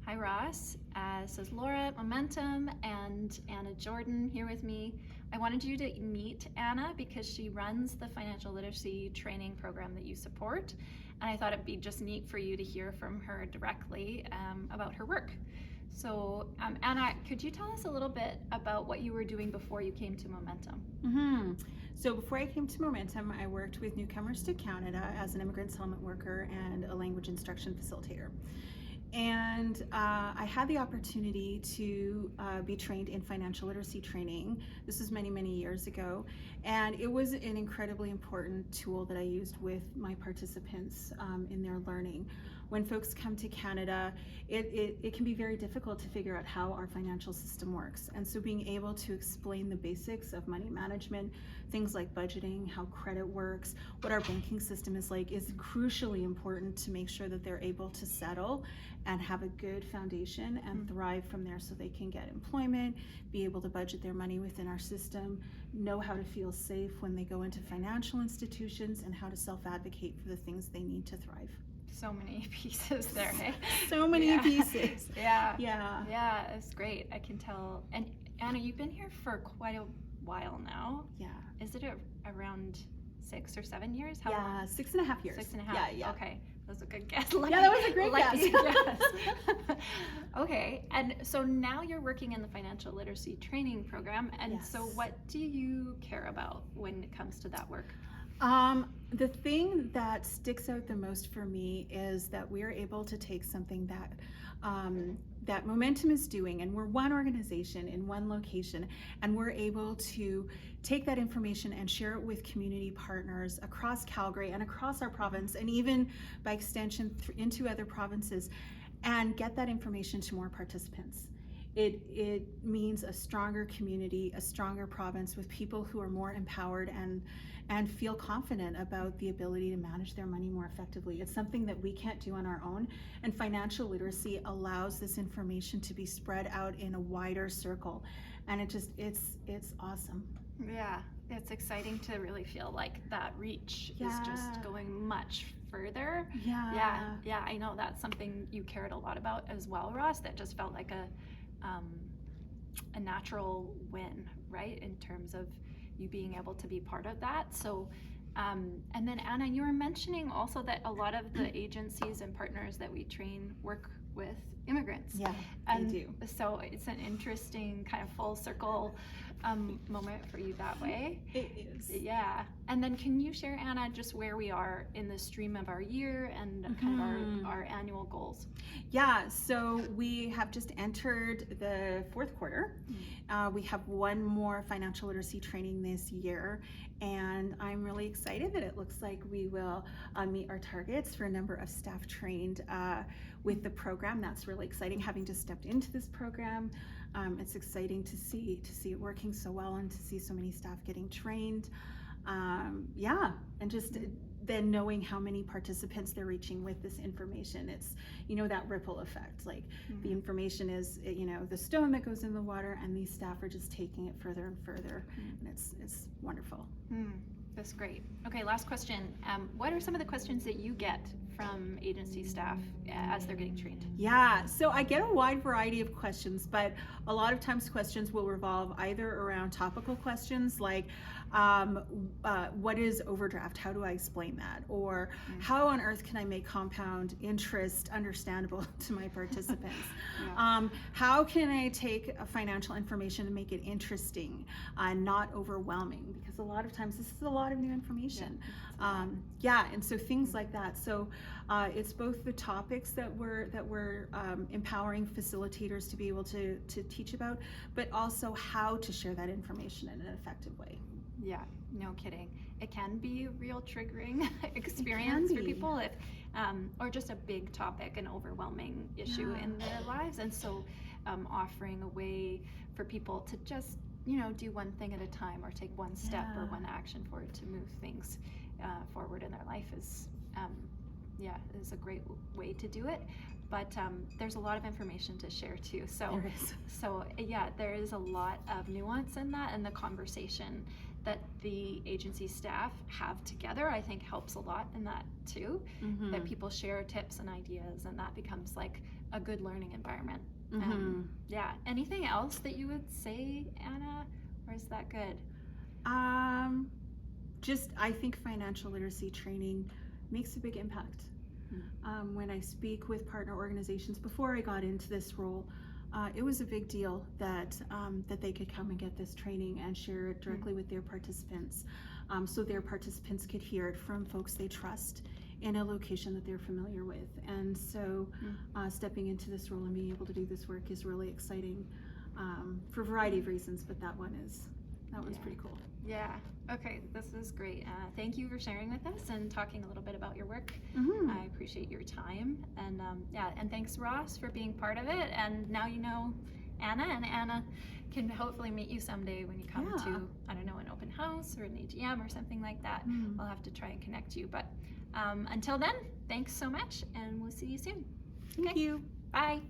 Hi, Ross. This is Laura at Momentum and Anna Jordan here with me. I wanted you to meet Anna because she runs the financial literacy training program that you support. And I thought it'd be just neat for you to hear from her directly about her work. So, Anna, could you tell us a little bit about what you were doing before you came to Momentum? So before I came to Momentum, I worked with newcomers to Canada as an immigrant settlement worker and a language instruction facilitator. And I had the opportunity to be trained in financial literacy training. This was many, many years ago. And it was an incredibly important tool that I used with my participants in their learning. When folks come to Canada, it can be very difficult to figure out how our financial system works. And so being able to explain the basics of money management, things like budgeting, how credit works, what our banking system is like, is crucially important to make sure that they're able to settle and have a good foundation and thrive from there so they can get employment, be able to budget their money within our system, know how to feel safe when they go into financial institutions, and how to self-advocate for the things they need to thrive. So many pieces there, hey? So many pieces. Yeah, it's great. I can tell. And Anna, you've been here for quite a while now. Yeah. Is it around 6 or 7 years? How long? 6.5 years. 6.5. Yeah. Okay. That was a good guess. Yeah, that was a great guess. Okay, and so now you're working in the financial literacy training program, and Yes. So what do you care about when it comes to that work? The thing that sticks out the most for me is that we're able to take something that that Momentum is doing, and we're one organization in one location, and we're able to take that information and share it with community partners across Calgary and across our province, and even by extension into other provinces, and get that information to more participants. It means a stronger community, a stronger province with people who are more empowered and feel confident about the ability to manage their money more effectively. It's something that we can't do on our own, and financial literacy allows this information to be spread out in a wider circle, and it's awesome. Yeah, it's exciting to really feel like that reach is just going much further. Yeah, I know that's something you cared a lot about as well, Ross. That just felt like a natural win, right, in terms of you being able to be part of that. So and then Anna, you were mentioning also that a lot of the agencies and partners that we train work with immigrants. Yeah, and they do. So it's an interesting kind of full circle moment for you that way. It is. Yeah. And then can you share, Anna, just where we are in the stream of our year and kind of our annual goals? Yeah, so we have just entered the fourth quarter. We have one more financial literacy training this year, and I'm really excited that it looks like we will meet our targets for a number of staff trained with the program. That's really exciting, having just stepped into this program. It's exciting to see it working so well and to see so many staff getting trained. And just then knowing how many participants they're reaching with this information. It's, that ripple effect, like the information is, the stone that goes in the water, and these staff are just taking it further and further, and it's wonderful. That's great. Okay, last question. What are some of the questions that you get from agency staff as they're getting trained? Yeah, so I get a wide variety of questions, but a lot of times questions will revolve either around topical questions like, what is overdraft? How do I explain that? Or how on earth can I make compound interest understandable to my participants? How can I take financial information and make it interesting and not overwhelming? Because a lot of times this is a lot of new information. And so things like that. So it's both the topics that we're empowering facilitators to be able to teach about, but also how to share that information in an effective way. Yeah, no kidding. It can be a real triggering experience for people if, or just a big topic, an overwhelming issue in their lives. And so offering a way for people to just, do one thing at a time or take one step or one action forward to move things forward in their life is a great way to do it. But there's a lot of information to share too. So there is a lot of nuance in that, and the conversation that the agency staff have together, I think, helps a lot in that too. That people share tips and ideas, and that becomes like a good learning environment. Mm-hmm. Yeah. Anything else that you would say, Anna, or is that good? Just I think financial literacy training makes a big impact. When I speak with partner organizations before I got into this role, it was a big deal that that they could come and get this training and share it directly with their participants, so their participants could hear it from folks they trust in a location that they're familiar with. And so stepping into this role and being able to do this work is really exciting, for a variety of reasons, but that one's pretty cool. Yeah. Okay, this is great. Thank you for sharing with us and talking a little bit about your work. I appreciate your time, and and thanks, Ross, for being part of it. And now you know Anna, and Anna can hopefully meet you someday when you come to, I don't know, an open house or an AGM or something like that. I'll have to try and connect you. But until then, thanks so much, and we'll see you soon. Thank you. Bye.